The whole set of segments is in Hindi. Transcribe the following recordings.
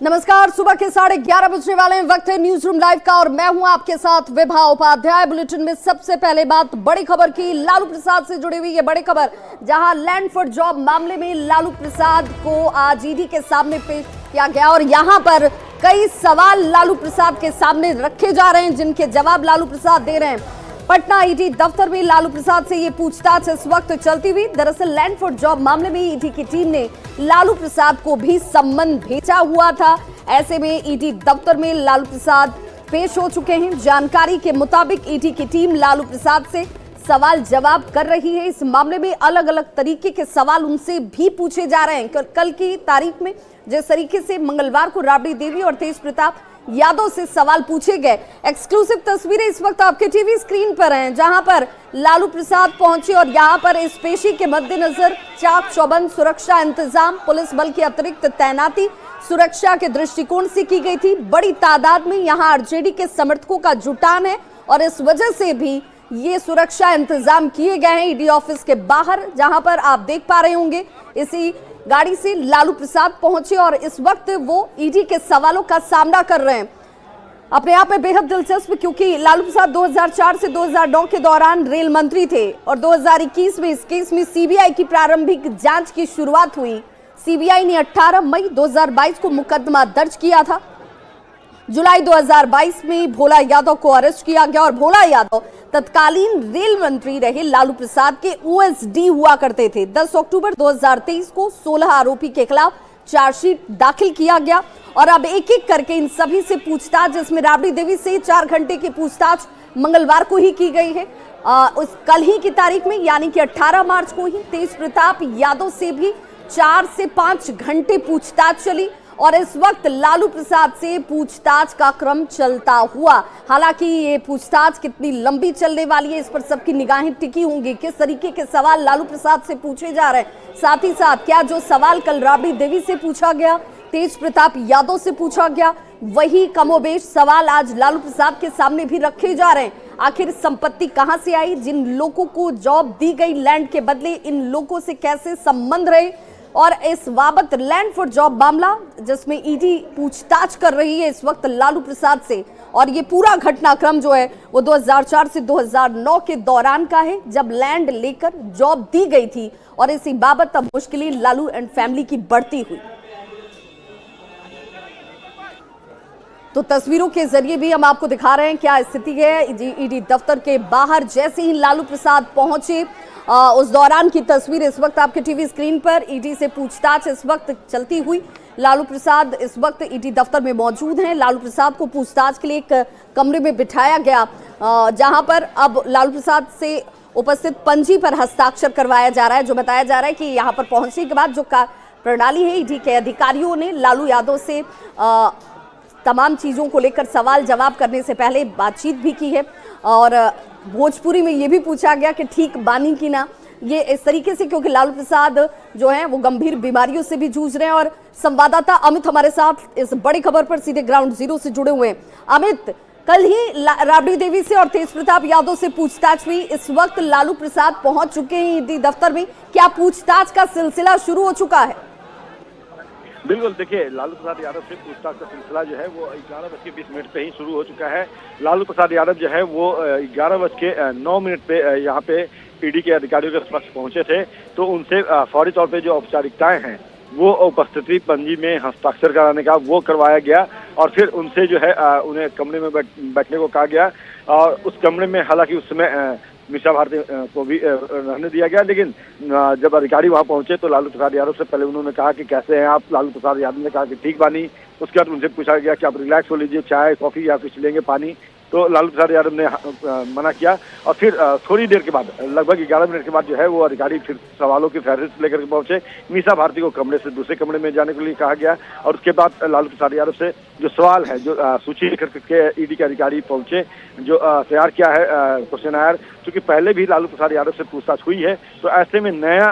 नमस्कार, सुबह के 11:30 बजने वाले हैं। वक्त है न्यूज रूम लाइव का और मैं हूं आपके साथ विभा उपाध्याय। बुलेटिन में सबसे पहले बात बड़ी खबर की, लालू प्रसाद से जुड़ी हुई ये बड़ी खबर, जहां लैंड फॉर जॉब मामले में लालू प्रसाद को आज ईडी के सामने पेश किया गया और यहां पर कई सवाल लालू प्रसाद के सामने रखे जा रहे हैं, जिनके जवाब लालू प्रसाद दे रहे हैं। पटना ईडी दफ्तर में लालू प्रसाद से ये पूछताछ इस वक्त चलती हुई। दरअसल लैंड फॉर जॉब मामले में ईडी की टीम ने लालू प्रसाद को भी सम्मन भेजा हुआ था। ऐसे में ईडी दफ्तर में लालू प्रसाद पेश हो चुके हैं। जानकारी के मुताबिक ईडी की टीम लालू प्रसाद से सवाल जवाब कर रही है। इस मामले में अलग अलग तरीके के सवाल उनसे भी पूछे जा रहे हैं। कल की तारीख में जिस तरीके से मंगलवार को राबड़ी देवी और तेज प्रताप यादव से सवाल पूछे गए, एक्सक्लूसिव तस्वीरें इस वक्त आपके टीवी स्क्रीन पर हैं, जहां पर लालू प्रसाद पहुंचे और यहां पर इस पेशी के मद्देनजर चाक चौबंद सुरक्षा इंतजाम, पुलिस बल की अतिरिक्त तैनाती सुरक्षा के दृष्टिकोण से की गई थी। बड़ी तादाद में यहां आरजेडी के समर्थकों का जुटान है और इस वजह से भी ये सुरक्षा इंतजाम किए गए हैं ईडी ऑफिस के बाहर, जहां पर आप देख पा रहे होंगे इसी गाड़ी से लालू प्रसाद पहुंचे और इस वक्त वो ईडी के सवालों का सामना कर रहे हैं। अपने आप में बेहद दिलचस्प, क्योंकि लालू प्रसाद 2004 से 2009 के दौरान रेल मंत्री थे और 2021 में इस केस में सीबीआई की प्रारंभिक जांच की शुरुआत हुई। सीबीआई ने 18 मई 2022 को मुकदमा दर्ज किया था। जुलाई 2022 में भोला यादव को अरेस्ट किया गया और भोला यादव तत्कालीन रेल मंत्री रहे लालू प्रसाद के ओएसडी हुआ करते थे। 10 अक्टूबर 2023 को 16 आरोपी के खिलाफ चार्जशीट दाखिल किया गया और अब एक एक करके इन सभी से पूछताछ, जिसमें राबड़ी देवी से 4 घंटे की पूछताछ मंगलवार को ही की गई है। उस कल ही की तारीख में यानी कि 18 मार्च को ही तेज प्रताप यादव से भी 4 से 5 घंटे पूछताछ चली और इस वक्त लालू प्रसाद से पूछताछ का क्रम चलता हुआ। हालांकि ये पूछताछ कितनी लंबी चलने वाली है, इस पर सबकी निगाहें टिकी होंगी। किस तरीके के सवाल लालू प्रसाद से पूछे जा रहे हैं, साथ ही साथ क्या जो सवाल कल राबड़ी देवी से पूछा गया, तेज प्रताप यादव से पूछा गया, वही कमोबेश सवाल आज लालू प्रसाद के सामने भी रखे जा रहे हैं। आखिर संपत्ति कहां से आई, जिन लोगों को जॉब दी गई लैंड के बदले इन लोगों से कैसे संबंध रहे, और इस बाबत लैंड फॉर जॉब मामला जिसमें ईडी पूछताछ कर रही है इस वक्त लालू प्रसाद से, और ये पूरा घटनाक्रम जो है वो 2004 से 2009 के दौरान का है, जब लैंड लेकर जॉब दी गई थी और इसी बाबत अब मुश्किलें लालू एंड फैमिली की बढ़ती हुई। तो तस्वीरों के जरिए भी हम आपको दिखा रहे हैं क्या स्थिति है ईडी दफ्तर के बाहर। जैसे ही लालू प्रसाद पहुंचे उस दौरान की तस्वीर इस वक्त आपके टीवी स्क्रीन पर। ईडी से पूछताछ इस वक्त चलती हुई, लालू प्रसाद इस वक्त ईडी दफ्तर में मौजूद हैं। लालू प्रसाद को पूछताछ के लिए एक कमरे में बिठाया गया, जहां पर अब लालू प्रसाद से उपस्थित पंजी पर हस्ताक्षर करवाया जा रहा है। जो बताया जा रहा है कि यहाँ पर पहुंचने के बाद जो प्रणाली है, ईडी के अधिकारियों ने लालू यादव से तमाम चीज़ों को लेकर सवाल जवाब करने से पहले बातचीत भी की है और भोजपुरी में ये भी पूछा गया कि ठीक बानी की ना, ये इस तरीके से, क्योंकि लालू प्रसाद जो है वो गंभीर बीमारियों से भी जूझ रहे हैं। और संवाददाता अमित हमारे साथ इस बड़ी खबर पर सीधे ग्राउंड जीरो से जुड़े हुए हैं। अमित, कल ही राबड़ी देवी से और तेज प्रताप यादव से पूछताछ हुई, इस वक्त लालू प्रसाद पहुंच चुके हैं ईडी दफ्तर में, क्या पूछताछ का सिलसिला शुरू हो चुका है? बिल्कुल, देखिए लालू प्रसाद यादव से पूछताछ का सिलसिला जो है वो 11:20 पे ही शुरू हो चुका है। लालू प्रसाद यादव जो है वो 11:09 पे यहाँ पे ईडी के अधिकारियों के समक्ष पहुंचे थे, तो उनसे फौरी तौर पे जो औपचारिकताएं हैं वो उपस्थिति पंजी में हस्ताक्षर कराने का वो करवाया गया और फिर उनसे जो है उन्हें कमरे में बैठने को कहा गया और उस कमरे में हालांकि उस समय मीसा भारती को भी रहने दिया गया। लेकिन जब अधिकारी वहां पहुंचे तो लालू प्रसाद यादव से पहले उन्होंने कहा कि कैसे हैं आप। लालू प्रसाद यादव ने कहा कि ठीक बानी। उसके बाद उनसे पूछा गया कि आप रिलैक्स हो लीजिए, चाय कॉफी या कुछ लेंगे, पानी। तो लालू प्रसाद यादव ने मना किया और फिर थोड़ी देर के बाद, लगभग 11 मिनट के बाद जो है वो अधिकारी फिर सवालों की फहरिस्त लेकर के पहुंचे। मीसा भारती को कमरे से दूसरे कमरे में जाने के लिए कहा गया और उसके बाद लालू प्रसाद यादव से जो सवाल है, जो सूची लेकर के ईडी के अधिकारी पहुंचे, जो तैयार किया है क्वेश्चन आयर, क्योंकि पहले भी लालू प्रसाद यादव से पूछताछ हुई है, तो ऐसे में नया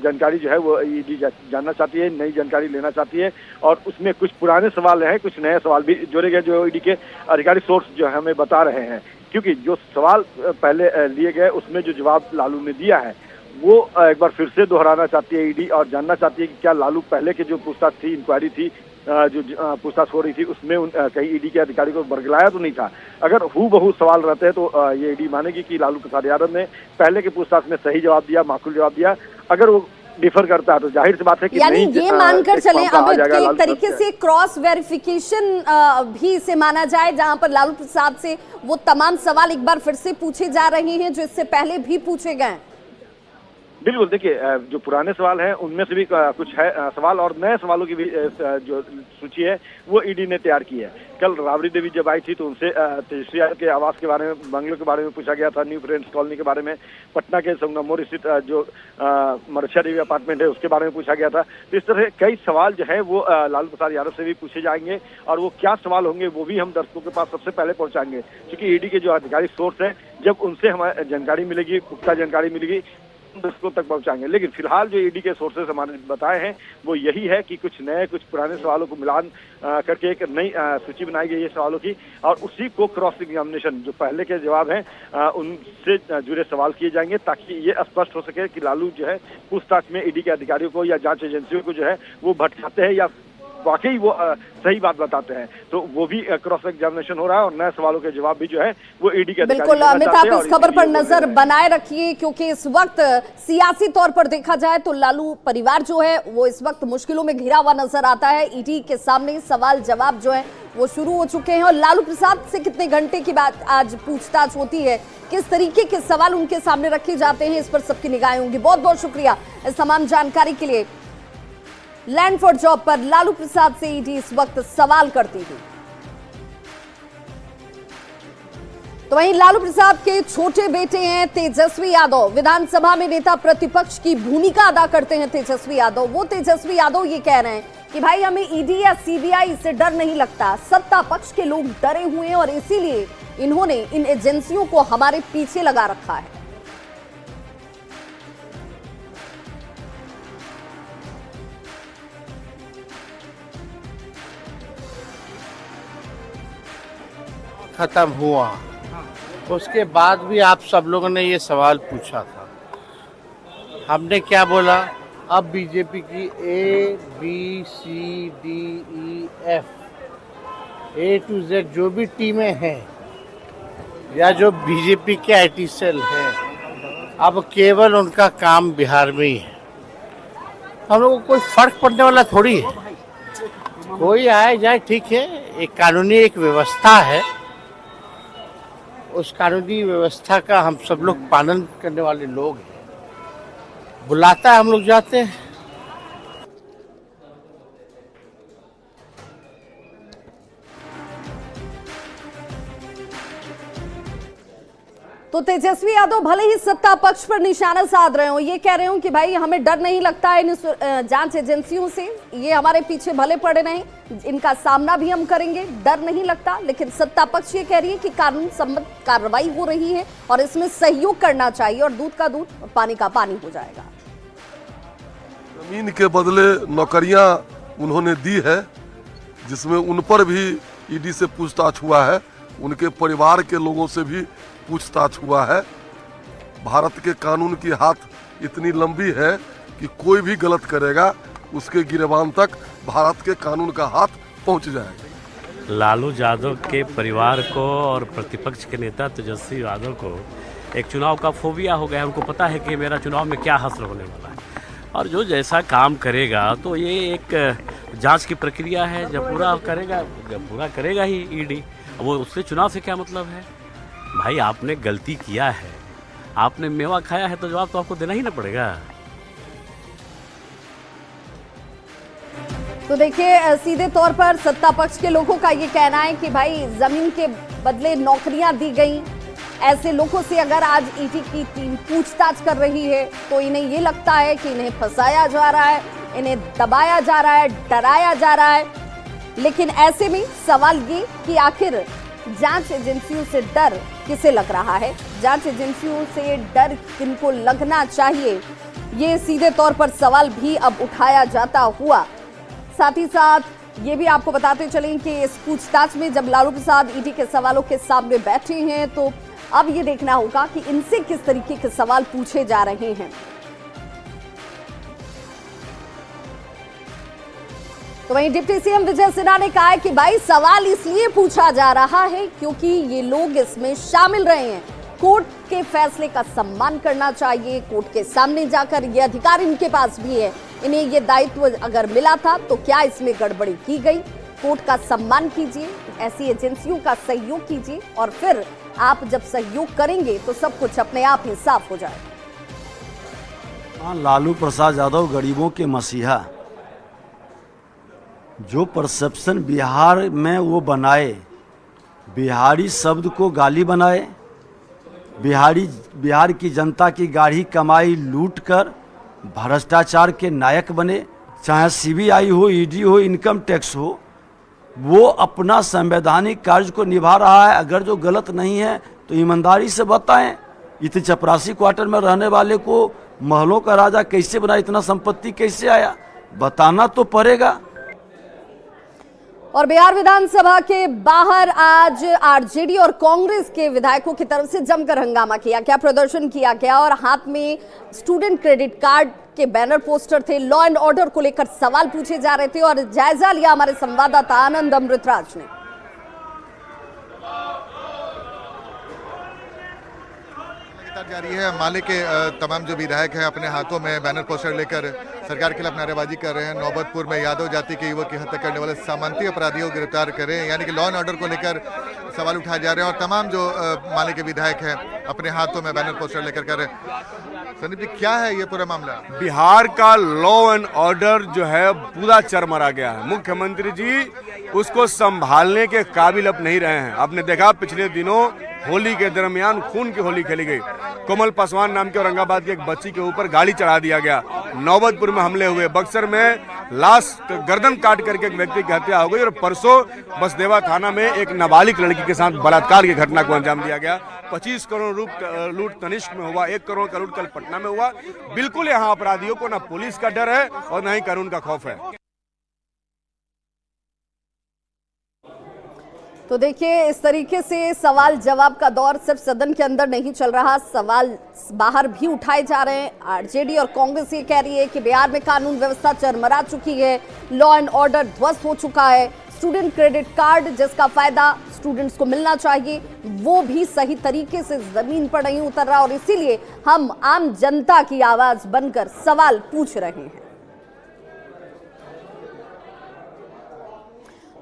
जानकारी जो है वो ईडी जानना चाहती है, नई जानकारी लेना चाहती है और उसमें कुछ पुराने सवाल हैं, कुछ नए सवाल भी जोड़े गए जो ईडी के अधिकारी सोर्स जो है हमें बता रहे हैं। क्योंकि जो सवाल पहले लिए गए उसमें जो जवाब लालू ने दिया है वो एक बार फिर से दोहराना चाहती है ईडी और जानना चाहती है कि क्या लालू पहले के जो पूछताछ थी, इंक्वायरी थी, जो पूछताछ हो रही थी उसमें कहीं ईडी के अधिकारी को बरगलाया तो नहीं था। अगर हूबहू सवाल रहते हैं तो ये ईडी मानेगी कि लालू प्रसाद यादव ने पहले के पूछताछ में सही जवाब दिया, माकूल जवाब दिया। अगर वो डिफर करता है तो जाहिर सी बात है कि यानी नहीं, ये मानकर चलें अब एक तरीके से से क्रॉस वेरिफिकेशन भी इसे माना जाए, जहां पर लालू प्रसाद से वो तमाम सवाल एक बार फिर से पूछे जा रहे हैं जो इससे पहले भी पूछे गए। बिल्कुल, देखिए जो पुराने सवाल हैं उनमें से भी कुछ है सवाल, और नए सवालों की भी जो सूची है वो ईडी ने तैयार की है। कल राबड़ी देवी जब आई थी तो उनसे तेजस्वी यादव के आवास के बारे में, बंगलों के बारे में पूछा गया था, न्यू फ्रेंड्स कॉलोनी के बारे में, पटना के संगमरमर स्थित जो मरछा देवी अपार्टमेंट है उसके बारे में पूछा गया था। तो इस तरह कई सवाल जो है वो लालू प्रसाद यादव से भी पूछे जाएंगे, और वो क्या सवाल होंगे वो भी हम दर्शकों के पास सबसे पहले पहुंचाएंगे, क्योंकि ईडी के जो आधिकारिक सोर्स है जब उनसे हमें जानकारी मिलेगी, पुख्ता जानकारी मिलेगी, दर्शकों तक पहुंचाएंगे। लेकिन फिलहाल जो ईडी के सोर्सेस हमारे बताए हैं वो यही है कि कुछ नए कुछ पुराने सवालों को मिलान करके एक नई सूची बनाई गई है सवालों की, और उसी को क्रॉस एग्जामिनेशन जो पहले के जवाब हैं उनसे जुड़े सवाल किए जाएंगे, ताकि ये स्पष्ट हो सके कि लालू जो है पूछताछ में ईडी के अधिकारियों को या जांच एजेंसियों को जो है वो भटकाते हैं या वाकई वो सही बात बताते हैं। तो वो भी क्रॉस एग्जामिनेशन हो रहा है, और नए सवालों के जवाब भी जो है वो ईडी के बिल्कुल अमित, आप इस खबर पर नजर बनाए रखिए, क्योंकि इस वक्त सियासी तौर पर देखा जाए तो लालू परिवार जो है वो इस वक्त मुश्किलों में घिरा हुआ नजर आता है। ईडी के सामने सवाल जवाब जो है वो शुरू हो चुके हैं, और लालू प्रसाद से कितने घंटे की बात आज पूछताछ होती है, किस तरीके के सवाल उनके सामने रखे जाते हैं, इस पर सबकी निगाहें होंगी। बहुत बहुत शुक्रिया इस तमाम जानकारी के लिए। लैंड फॉर जॉब पर लालू प्रसाद से ईडी इस वक्त सवाल करती थी। तो वहीं लालू प्रसाद के छोटे बेटे हैं तेजस्वी यादव, विधानसभा में नेता प्रतिपक्ष की भूमिका अदा करते हैं तेजस्वी यादव। वो तेजस्वी यादव ये कह रहे हैं कि भाई हमें ईडी या सीबीआई से डर नहीं लगता, सत्ता पक्ष के लोग डरे हुए हैं और इसीलिए इन्होंने इन एजेंसियों को हमारे पीछे लगा रखा है। खत्म हुआ उसके बाद भी आप सब लोगों ने ये सवाल पूछा था, हमने क्या बोला? अब बीजेपी की ABCDEF A to Z जो भी टीमें हैं या जो बीजेपी के IT सेल हैं, अब केवल उनका काम बिहार में ही है। हम लोगों को कोई फर्क पड़ने वाला थोड़ी है, कोई आए जाए ठीक है, एक कानूनी एक व्यवस्था है, उस कानूनी व्यवस्था का हम सब लोग पालन करने वाले लोग हैं, बुलाता है हम लोग जाते हैं। तो तेजस्वी यादव भले ही सत्ता पक्ष पर निशाना साध रहे हो, ये कह रहे हो कि भाई हमें डर नहीं लगता है इन जांच एजेंसियों से, ये हमारे पीछे भले पड़े नहीं, इनका सामना भी हम करेंगे, डर नहीं लगता। लेकिन सत्ता पक्ष ये कह रही है कि कानून सम्मत कार्रवाई हो रही है और इसमें सहयोग करना चाहिए और दूध का दूध और पानी का पानी हो जाएगा। जमीन के बदले नौकरियां उन्होंने दी है, जिसमें उन पर भी ईडी से पूछताछ हुआ है, उनके परिवार के लोगों से भी पूछताछ हुआ है। भारत के कानून की हाथ इतनी लंबी है कि कोई भी गलत करेगा उसके गिरबान तक भारत के कानून का हाथ पहुंच जाएगा। लालू यादव के परिवार को और प्रतिपक्ष के नेता तेजस्वी यादव को एक चुनाव का फोबिया हो गया। उनको पता है कि मेरा चुनाव में क्या हासिल होने वाला है, और जो जैसा काम करेगा तो ये एक जांच की प्रक्रिया है, जब पूरा करेगा ही ईडी। वो उससे चुनाव से क्या मतलब है? भाई आपने गलती किया है, आपने मेवा खाया है, तो जवाब तो आपको देना ही ना पड़ेगा। तो देखिए सीधे तौर पर सत्ता पक्ष के लोगों का ये कहना है कि भाई जमीन के बदले नौकरियां दी गई, ऐसे लोगों से अगर आज ईडी की टीम पूछताछ कर रही है तो इन्हें ये लगता है कि इन्हें फंसाया जा रहा है, इन्हें दबाया जा रहा है, डराया जा रहा है। लेकिन ऐसे में सवाल ये कि आखिर जांच एजेंसियों से डर किसे लग रहा है, जांच एजेंसियों से डर किनको लगना चाहिए, ये सीधे तौर पर सवाल भी अब उठाया जाता हुआ। साथ ही साथ ये भी आपको बताते चलें कि इस पूछताछ में जब लालू प्रसाद ईडी के सवालों के सामने बैठे हैं तो अब ये देखना होगा कि इनसे किस तरीके के सवाल पूछे जा रहे हैं। तो तो वहीं डिप्टी सीएम विजय सिन्हा ने कहा है कि भाई सवाल इसलिए पूछा जा रहा है क्योंकि ये लोग इसमें शामिल रहे हैं। कोर्ट के फैसले का सम्मान करना चाहिए। कोर्ट के सामने जाकर ये अधिकार इनके पास भी है, इन्हें ये दायित्व अगर मिला था तो क्या इसमें गड़बड़ी की गई? कोर्ट का सम्मान कीजिए, ऐसी एजेंसियों का सहयोग कीजिए और फिर आप जब सहयोग करेंगे तो सब कुछ अपने आप ही साफ हो जाए। लालू प्रसाद यादव गरीबों के मसीहा, जो परसेप्शन बिहार में वो बनाए, बिहारी शब्द को गाली बनाए, बिहार की जनता की गाढ़ी कमाई लूट कर भ्रष्टाचार के नायक बने। चाहे सीबीआई हो, ईडी हो, इनकम टैक्स हो, वो अपना संवैधानिक कार्य को निभा रहा है। अगर जो गलत नहीं है तो ईमानदारी से बताएं। इतने चपरासी क्वार्टर में रहने वाले को महलों का राजा कैसे बना, इतना संपत्ति कैसे आया, बताना तो पड़ेगा। और बिहार विधानसभा के बाहर आज आरजेडी और कांग्रेस के विधायकों की तरफ से जमकर हंगामा किया गया, प्रदर्शन किया गया और हाथ में स्टूडेंट क्रेडिट कार्ड के बैनर पोस्टर थे। लॉ एंड ऑर्डर को लेकर सवाल पूछे जा रहे थे और जायजा लिया हमारे संवाददाता आनंद अमृतराज ने। जारी है। माले के तमाम जो विधायक हैं अपने हाथों में बैनर पोस्टर लेकर सरकार के खिलाफ नारेबाजी कर रहे हैं। नौबतपुर में यादव जाति के युवक की हत्या करने वाले सामंती अपराधियों को गिरफ्तार करें, यानी कि लॉ एंड ऑर्डर को लेकर सवाल उठाए जा रहे हैं और तमाम जो माले के विधायक हैं अपने हाथों में बैनर पोस्टर लेकर कर रहे हैं। संदीप जी, क्या है ये पूरा मामला? बिहार का लॉ एंड ऑर्डर जो है पूरा चरमरा गया है। मुख्यमंत्री जी उसको संभालने के काबिल अब नहीं रहे हैं। आपने देखा पिछले दिनों होली के दरमियान खून की होली खेली गई। कोमल पासवान नाम के औरंगाबाद की एक बच्ची के ऊपर गाड़ी चढ़ा दिया गया। नौबतपुर में हमले हुए, बक्सर में लाश गर्दन काट करके एक व्यक्ति की हत्या हो गई और परसों बसदेवा थाना में एक नाबालिग लड़की के साथ बलात्कार की घटना को अंजाम दिया गया। 25 करोड़ लूट तनिष्क में हुआ, 1 करोड़ का लूट कल पटना में हुआ। बिल्कुल यहाँ अपराधियों को न पुलिस का डर है और न ही कानून का खौफ है। तो देखिए, इस तरीके से सवाल जवाब का दौर सिर्फ सदन के अंदर नहीं चल रहा, सवाल बाहर भी उठाए जा रहे हैं। आरजेडी और कांग्रेस ये कह रही है कि बिहार में कानून व्यवस्था चरमरा चुकी है, लॉ एंड ऑर्डर ध्वस्त हो चुका है। स्टूडेंट क्रेडिट कार्ड जिसका फायदा स्टूडेंट्स को मिलना चाहिए वो भी सही तरीके से जमीन पर नहीं उतर रहा और इसीलिए हम आम जनता की आवाज बनकर सवाल पूछ रहे हैं।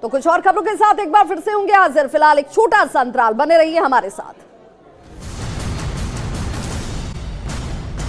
तो कुछ और खबरों के साथ एक बार फिर से होंगे हाजिर। फिलहाल एक छोटा सा अंतराल, बने रहिए हमारे साथ।